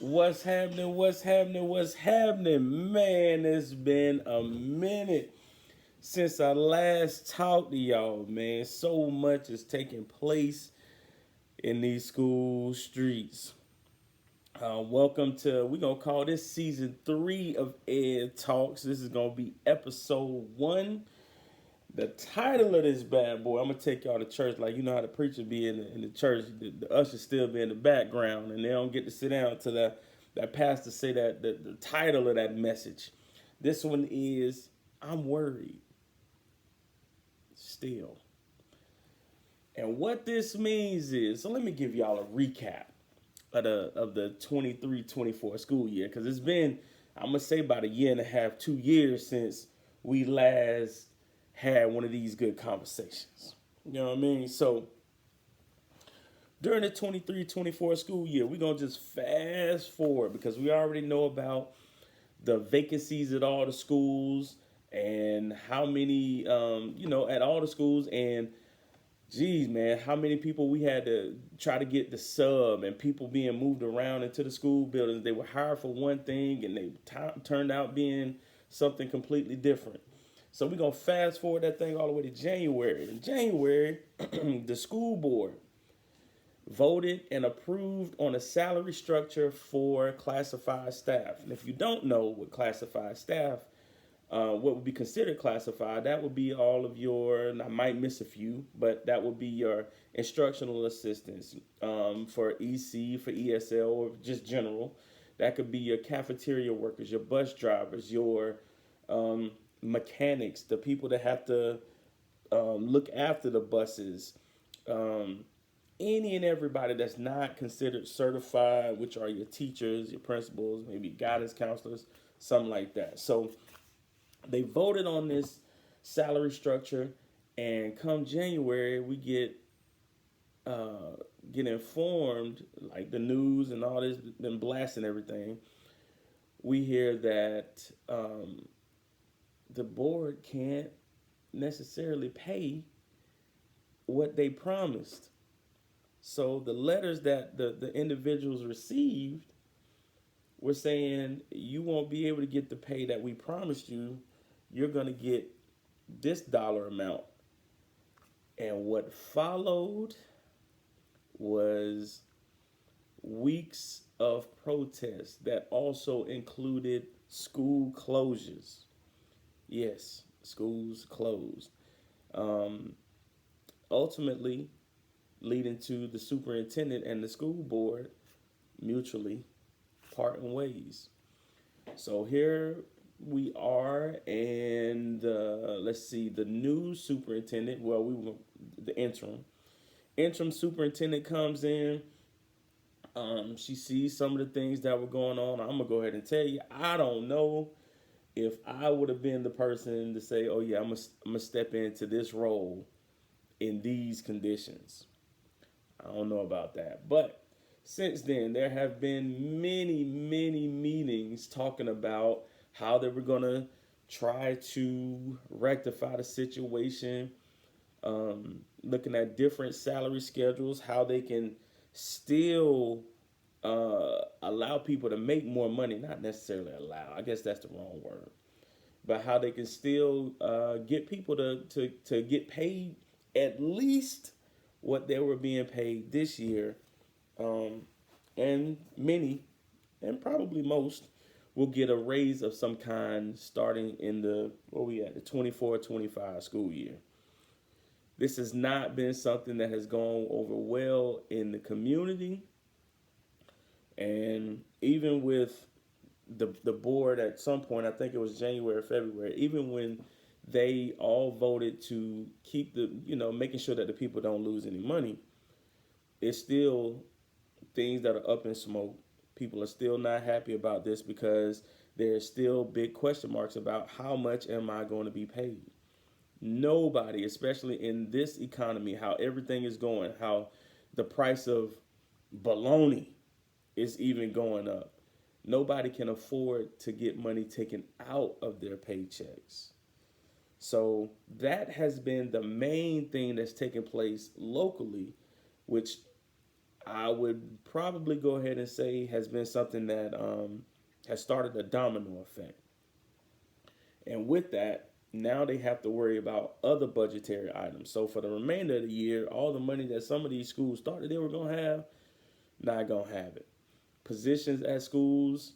What's happening? What's happening? What's happening? Man, it's been a minute since I last talked to y'all, man. So much is taking place in these school streets. Welcome to, we're going to call this season 3 of Ed Talks. This is going to be episode 1. The title of this bad boy, I'm gonna take y'all to church like you know how the preacher be in the church. The ushers still be in the background, and they don't get to sit down to that pastor say that the title of that message. This one is I'm worried still, and what this means is so. Let me give y'all a recap of the 23-24 school year because it's been I'm gonna say about a year and a half, 2 years since we last had one of these good conversations. You know what I mean? So during the 23-24 school year, we're going to just fast forward because we already know about the vacancies at all the schools and how many, at all the schools. And geez, man, how many people we had to try to get the sub and people being moved around into the school buildings. They were hired for one thing and they turned out being something completely different. So we're going to fast forward that thing all the way to January. In January, the school board voted and approved on a salary structure for classified staff. And if you don't know what classified staff, what would be considered classified, that would be all of your, and I might miss a few, but that would be your instructional assistants for EC, for ESL, or just general. That could be your cafeteria workers, your bus drivers, your mechanics, the people that have to look after the buses, any and everybody that's not considered certified, which are your teachers, your principals, maybe guidance counselors, something like that. So they voted on this salary structure, and come January, we get informed, like the news and all this, been blasting everything. We hear that the board can't necessarily pay what they promised. So the letters that the individuals received were saying you won't be able to get the pay that we promised you. You're going to get this dollar amount. And what followed was weeks of protest that also included school closures. Yes, schools closed. Um, Ultimately, leading to the superintendent and the school board mutually parting ways. So here we are, and let's see, the new superintendent. Well, we were the interim superintendent comes in. She sees some of the things that were going on. I'm gonna go ahead and tell you, I don't know if I would have been the person to say, "Oh yeah, I'm gonna step into this role in these conditions." I don't know about that. But since then, there have been many, many meetings talking about how they were going to try to rectify the situation, looking at different salary schedules, how they can still allow people to make more money. Not necessarily allow, I guess that's the wrong word. But how they can still get people to get paid at least what they were being paid this year, um, and many, and probably most, will get a raise of some kind starting in the where we at the 24-25 school year. This has not been something that has gone over well in the community, and even with the board at some point, I think it was January or February, even when they all voted to keep making sure that the people don't lose any money, it's still things that are up in smoke. People are still not happy about this because there's still big question marks about how much am I going to be paid. Nobody, especially in this economy, how everything is going, how the price of bologna is even going up. Nobody can afford to get money taken out of their paychecks. So that has been the main thing that's taken place locally, which I would probably go ahead and say has been something that has started a domino effect. And with that, now they have to worry about other budgetary items. So for the remainder of the year, all the money that some of these schools thought that they were going to have, not going to have it. Positions at schools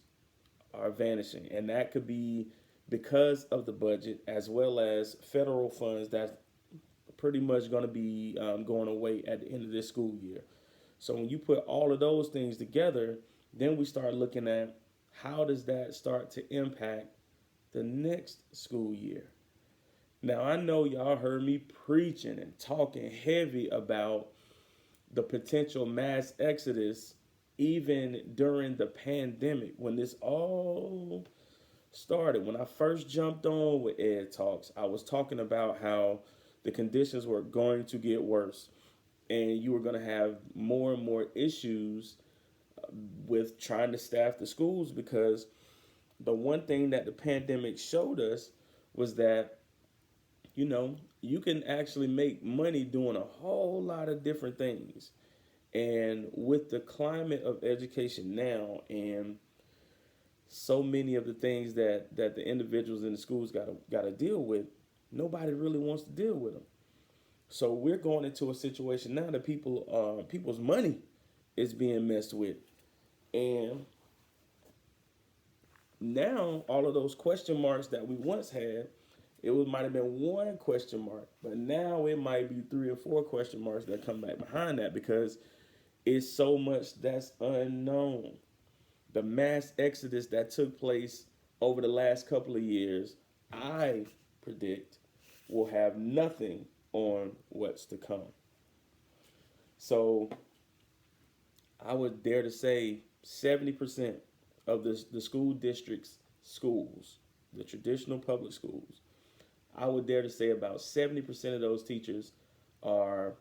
are vanishing. And that could be because of the budget as well as federal funds that's pretty much going to be going away at the end of this school year. So when you put all of those things together, then we start looking at how does that start to impact the next school year. Now I know y'all heard me preaching and talking heavy about the potential mass exodus even during the pandemic when this all started. When I first jumped on with Ed Talks, I was talking about how the conditions were going to get worse and you were going to have more and more issues with trying to staff the schools because the one thing that the pandemic showed us was that, you can actually make money doing a whole lot of different things. And with the climate of education now and so many of the things that the individuals in the schools got to deal with, nobody really wants to deal with them. So we're going into a situation now that people's money is being messed with, and now all of those question marks that we once had, might have been one question mark, but now it might be three or four question marks that come back behind that because it's so much that's unknown. The mass exodus that took place over the last couple of years, I predict, will have nothing on what's to come. So I would dare to say 70% of the school district's schools, the traditional public schools, I would dare to say about 70% of those teachers are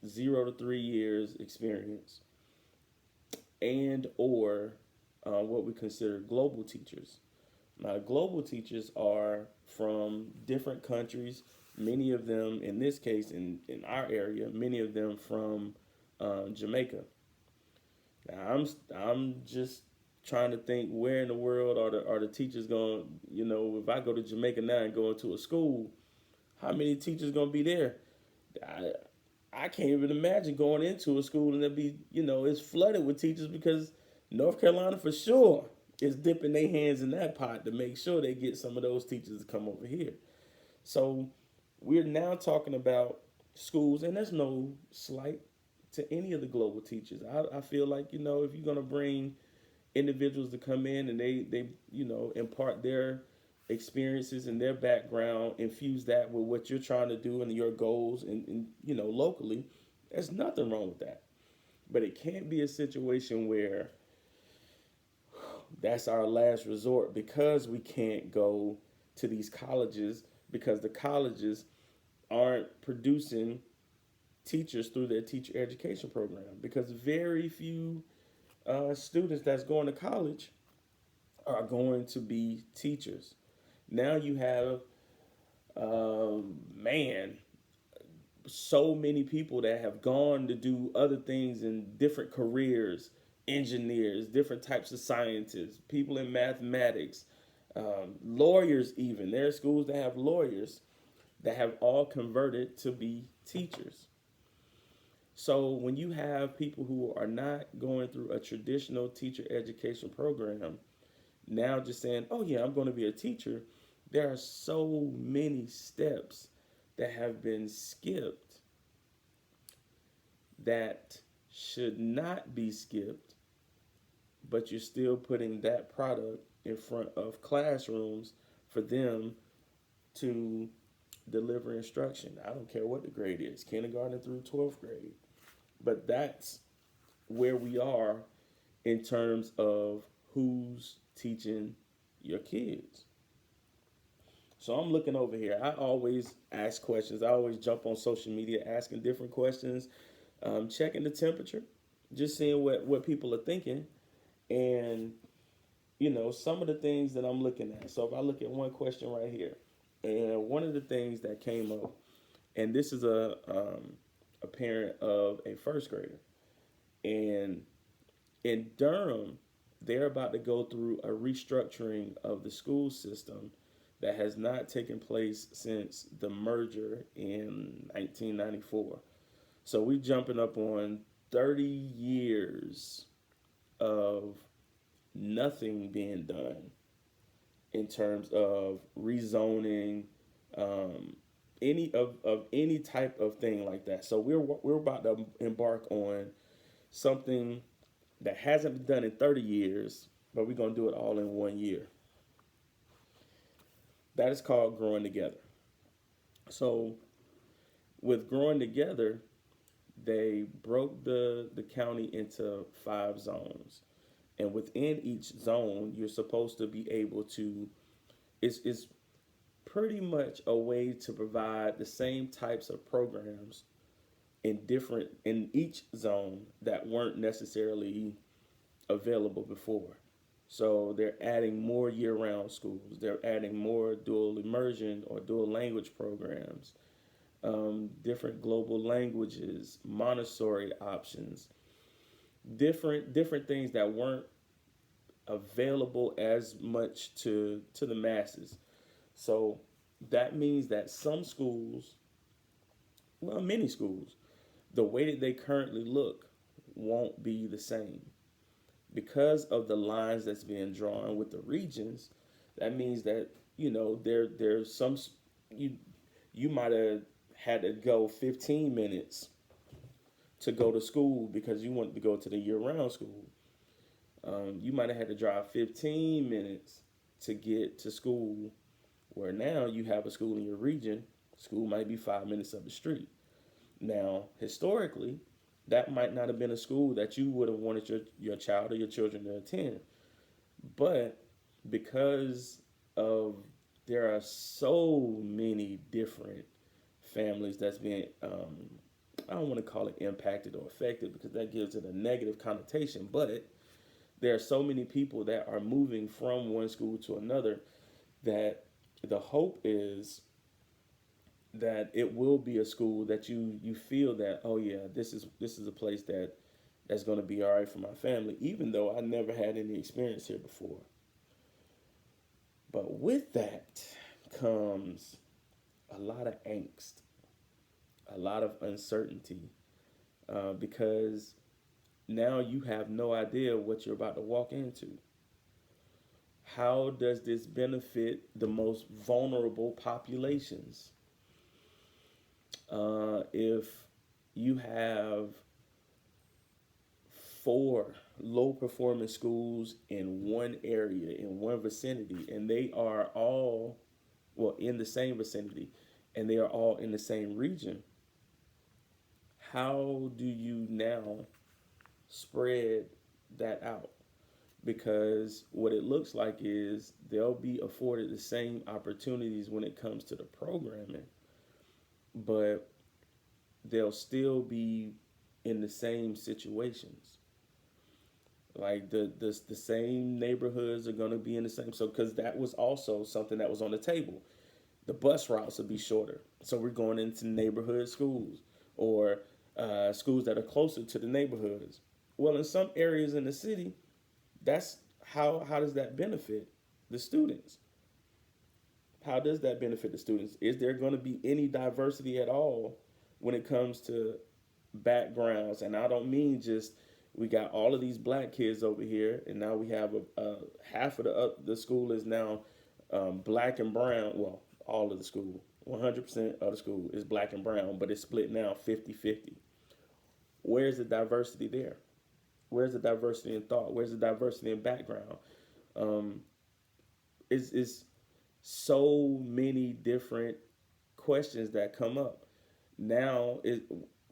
0 to 3 years experience and or what we consider global teachers. Now, global teachers are from different countries, many of them, in this case, in our area, many of them from Jamaica. Now, I'm just trying to think where in the world are the teachers going, if I go to Jamaica now and go into a school, how many teachers going to be there? I can't even imagine going into a school and it be, it's flooded with teachers because North Carolina for sure is dipping their hands in that pot to make sure they get some of those teachers to come over here. So we're now talking about schools, and there's no slight to any of the global teachers. I feel like, if you're going to bring individuals to come in and they impart their experiences and their background, infuse that with what you're trying to do and your goals and locally, there's nothing wrong with that. But it can't be a situation where that's our last resort because we can't go to these colleges because the colleges aren't producing teachers through their teacher education program because very few students that's going to college are going to be teachers. Now you have, so many people that have gone to do other things in different careers, engineers, different types of scientists, people in mathematics, lawyers even. There are schools that have lawyers that have all converted to be teachers. So when you have people who are not going through a traditional teacher education program, now just saying, oh yeah, I'm going to be a teacher, there are so many steps that have been skipped that should not be skipped, but you're still putting that product in front of classrooms for them to deliver instruction. I don't care what the grade is, kindergarten through 12th grade. But that's where we are in terms of who's teaching your kids. So I'm looking over here. I always ask questions. I always jump on social media asking different questions, checking the temperature, just seeing what people are thinking. And, some of the things that I'm looking at. So if I look at one question right here, and one of the things that came up, and this is a parent of a first grader, And in Durham, they're about to go through a restructuring of the school system that has not taken place since the merger in 1994. So we're jumping up on 30 years of nothing being done in terms of rezoning, um, of any type of thing like that. So we're about to embark on something that hasn't been done in 30 years, but we're gonna do it all in 1 year. That is called growing together. So with growing together, they broke the county into 5 zones, and within each zone, you're supposed to be able to. It's pretty much a way to provide the same types of programs in each zone that weren't necessarily available before. So they're adding more year-round schools. They're adding more dual immersion or dual language programs, different global languages, Montessori options, different things that weren't available as much to the masses. So that means that some schools, well, many schools, the way that they currently look won't be the same because of the lines that's being drawn with the regions. That means that there's some you you might have had to go 15 minutes to go to school because you wanted to go to the year-round school. You might have had to drive 15 minutes to get to school, where now you have a school in your region. School might be 5 minutes up the street. Now, historically, that might not have been a school that you would have wanted your child or your children to attend. But because of there are so many different families that's being, I don't want to call it impacted or affected because that gives it a negative connotation, but there are so many people that are moving from one school to another that the hope is that it will be a school that you feel that, oh yeah, this is a place that's going to be all right for my family, even though I never had any experience here before. But with that comes a lot of angst, a lot of uncertainty, because now you have no idea what you're about to walk into. How does this benefit the most vulnerable populations? If you have 4 low performing schools in one area, in one vicinity, and they are all, well, in the same vicinity, and they are all in the same region, how do you now spread that out? Because what it looks like is they'll be afforded the same opportunities when it comes to the programming, but they'll still be in the same situations. Like the same neighborhoods are going to be in the same. So because that was also something that was on the table, the bus routes will be shorter. So we're going into neighborhood schools or schools that are closer to the neighborhoods. Well, in some areas in the city, that's how does that benefit the students? How does that benefit the students? Is there going to be any diversity at all when it comes to backgrounds? And I don't mean just we got all of these black kids over here, and now we have a half of the school is now black and brown. Well, all of the school, 100% of the school is black and brown, but it's split now 50-50. Where's the diversity there? Where's the diversity in thought? Where's the diversity in background? Um, it's so many different questions that come up. Now,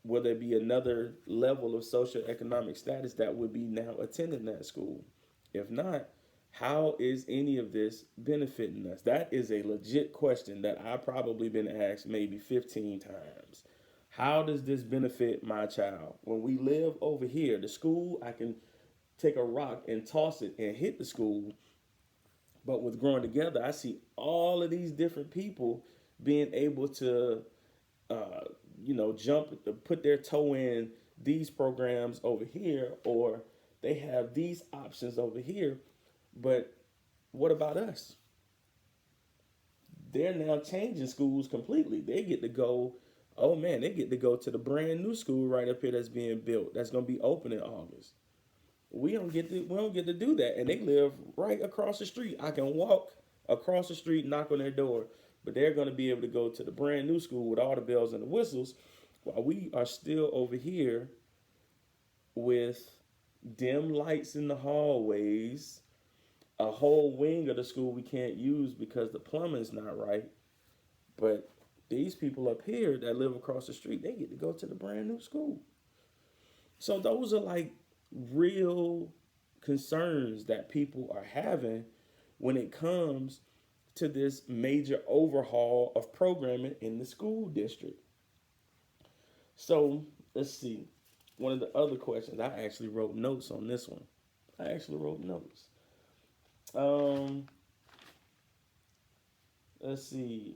will there be another level of socioeconomic status that would be now attending that school? If not, how is any of this benefiting us? That is a legit question that I've probably been asked maybe 15 times. How does this benefit my child? When we live over here, the school, I can take a rock and toss it and hit the school. But with growing together, I see all of these different people being able to, jump, put their toe in these programs over here, or they have these options over here. But what about us? They're now changing schools completely. They get to go, oh man, they get to go to the brand new school right up here that's being built. That's going to be open in August. We don't get to do that, and they live right across the street. I can walk across the street, knock on their door, but they're going to be able to go to the brand new school with all the bells and the whistles, while we are still over here with dim lights in the hallways, a whole wing of the school we can't use because the plumbing's not right. But these people up here that live across the street, they get to go to the brand new school. So those are like real concerns that people are having when it comes to this major overhaul of programming in the school district. So let's see. One of the other questions, I actually wrote notes on this one. I actually wrote notes. Um, let's see.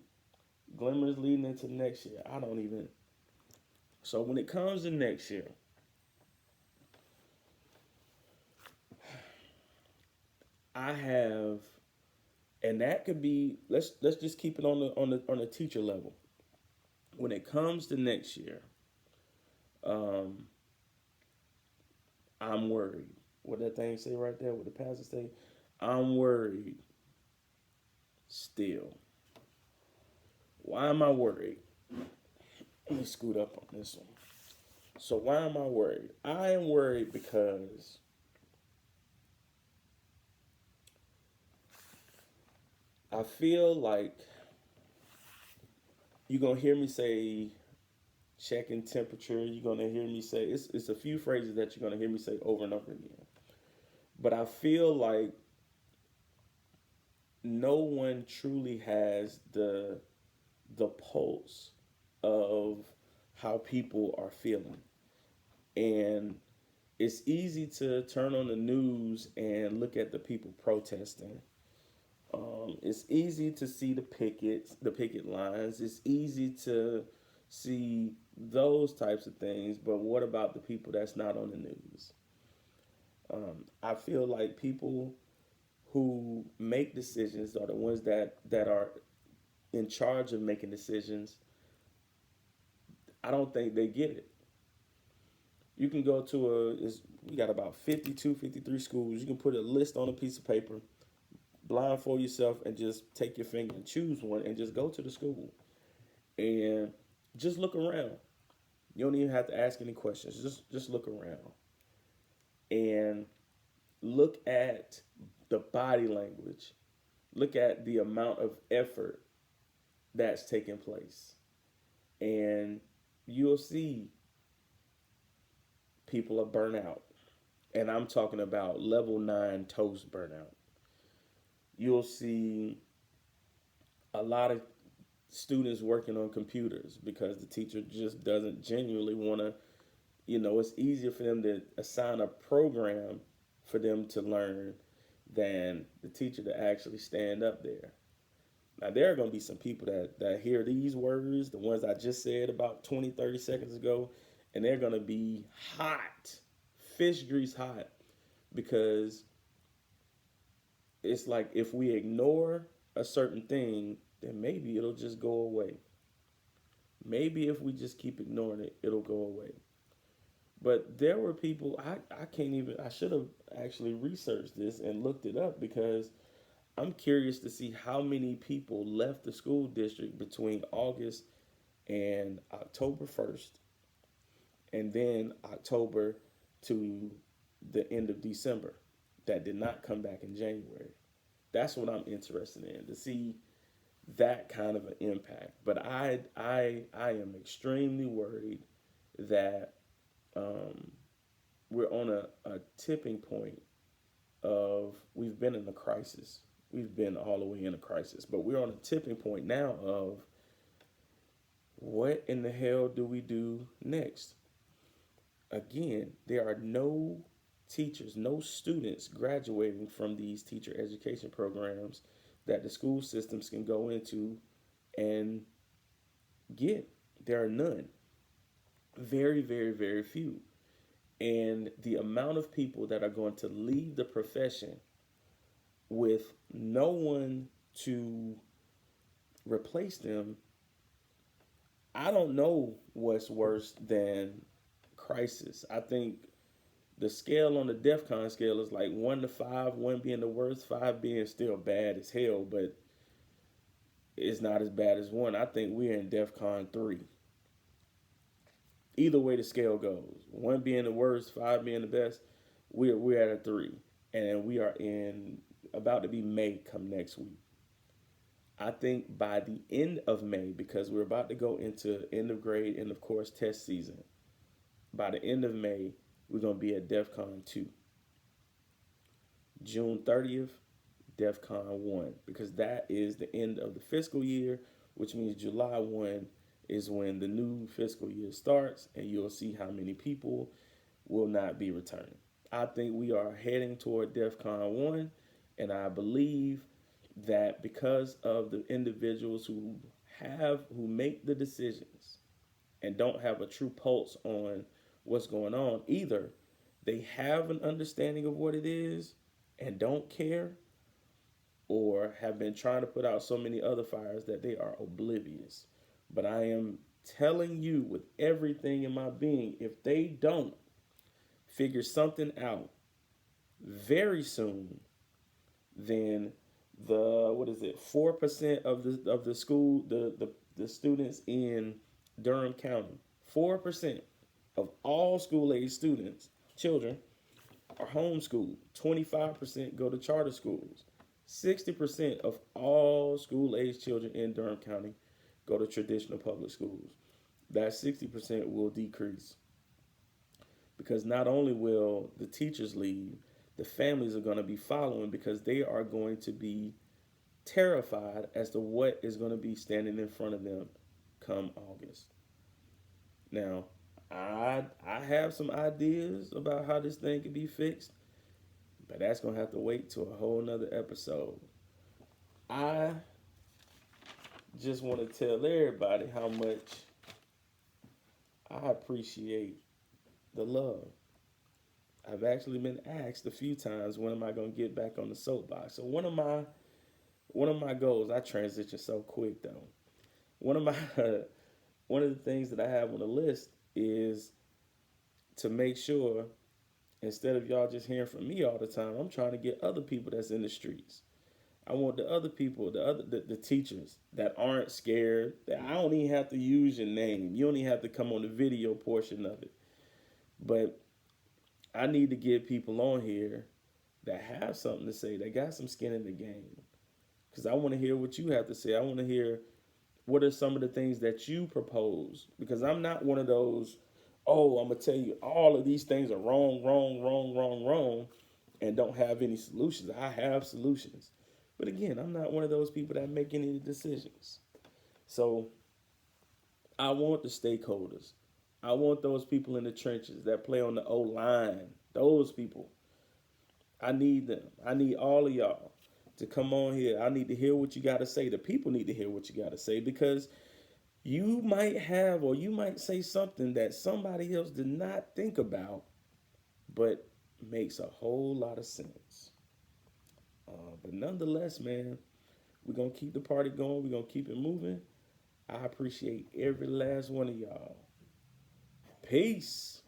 Glimmers leading into next year. I don't even. So when it comes to next year, I have, and that could be. Let's just keep it on the teacher level. When it comes to next year, um, I'm worried. What that thing say right there? What the pastor say? I'm worried. Still, why am I worried? Let me scoot up on this one. So why am I worried? I am worried because I feel like you're gonna hear me say checking temperature. You're gonna hear me say it's a few phrases that you're gonna hear me say over and over again. But I feel like no one truly has the pulse of how people are feeling. And it's easy to turn on the news and look at the people protesting. It's easy to see the picket lines. It's easy to see those types of things. But what about the people that's not on the news? I feel like people who make decisions are the ones that are in charge of making decisions. I don't think they get it. You can go to we got about 52, 53 schools. You can put a list on a piece of paper, blindfold yourself, and just take your finger and choose one and just go to the school. And just look around. You don't even have to ask any questions. Just look around. And look at the body language. Look at the amount of effort that's taking place. And you'll see people are burnt out. And I'm talking about level 9 toast burnout. You'll see a lot of students working on computers because the teacher just doesn't genuinely want to, it's easier for them to assign a program for them to learn than the teacher to actually stand up there. Now, there are going to be some people that hear these words, the ones I just said about 20, 30 seconds ago, and they're going to be hot, fish grease hot, because it's like if we ignore a certain thing, then maybe it'll just go away. Maybe if we just keep ignoring it, it'll go away. But there were people, I can't even, I should have actually researched this and looked it up because I'm curious to see how many people left the school district between August and October 1st, and then October to the end of December that did not come back in January. That's what I'm interested in, to see that kind of an impact. But I am extremely worried that we're on a tipping point of we've been in a crisis. We've been all the way in a crisis, but we're on a tipping point now of what in the hell do we do next? Again, there are no teachers, no students graduating from these teacher education programs that the school systems can go into and get. There are none. Very, very, very few. And the amount of people that are going to leave the profession with no one to replace them, I don't know what's worse than crisis. I think the scale on the DEF CON scale is like 1 to 5, one being the worst, five being still bad as hell, but it's not as bad as one. I think we're in DEF CON 3. Either way the scale goes, one being the worst, five being the best, we're at a 3. And we are in about to be May come next week. I think by the end of May, because we're about to go into end of grade and of course test season, by the end of May, we're going to be at DEF CON 2. June 30th, DEF CON 1, because that is the end of the fiscal year, which means July 1 is when the new fiscal year starts, and you'll see how many people will not be returning. I think we are heading toward DEF CON 1, and I believe that because of the individuals who make the decisions and don't have a true pulse on what's going on, either they have an understanding of what it is and don't care, or have been trying to put out so many other fires that they are oblivious. But I am telling you with everything in my being, if they don't figure something out very soon, then the 4% of the school, the students in Durham County, 4% of all school age students, children, are homeschooled. 25% go to charter schools. 60% of all school age children in Durham County go to traditional public schools. That 60% will decrease, because not only will the teachers leave, the families are going to be following, because they are going to be terrified as to what is going to be standing in front of them come August. Now, I have some ideas about how this thing could be fixed, but that's going to have to wait till a whole nother episode. I just want to tell everybody how much I appreciate the love. I've actually been asked a few times, when am I going to get back on the soapbox? So one of my goals, I transition so quick though. One of the things that I have on the list is to make sure, instead of y'all just hearing from me all the time, I'm trying to get other people that's in the streets. I want the other people, the teachers that aren't scared, that I don't even have to use your name. You don't even have to come on the video portion of it. But I need to get people on here that have something to say, that got some skin in the game. Because I want to hear what you have to say. I want to hear, what are some of the things that you propose? Because I'm not one of those, oh, I'm going to tell you all of these things are wrong, wrong, wrong, wrong, wrong, and don't have any solutions. I have solutions. But again, I'm not one of those people that make any decisions. So I want the stakeholders. I want those people in the trenches that play on the O-line. Those people. I need them. I need all of y'all to come on here. I need to hear what you got to say. The people need to hear what you got to say, because you might have, or you might say something that somebody else did not think about, but makes a whole lot of sense. But nonetheless, man, we're going to keep the party going. We're going to keep it moving. I appreciate every last one of y'all. Peace.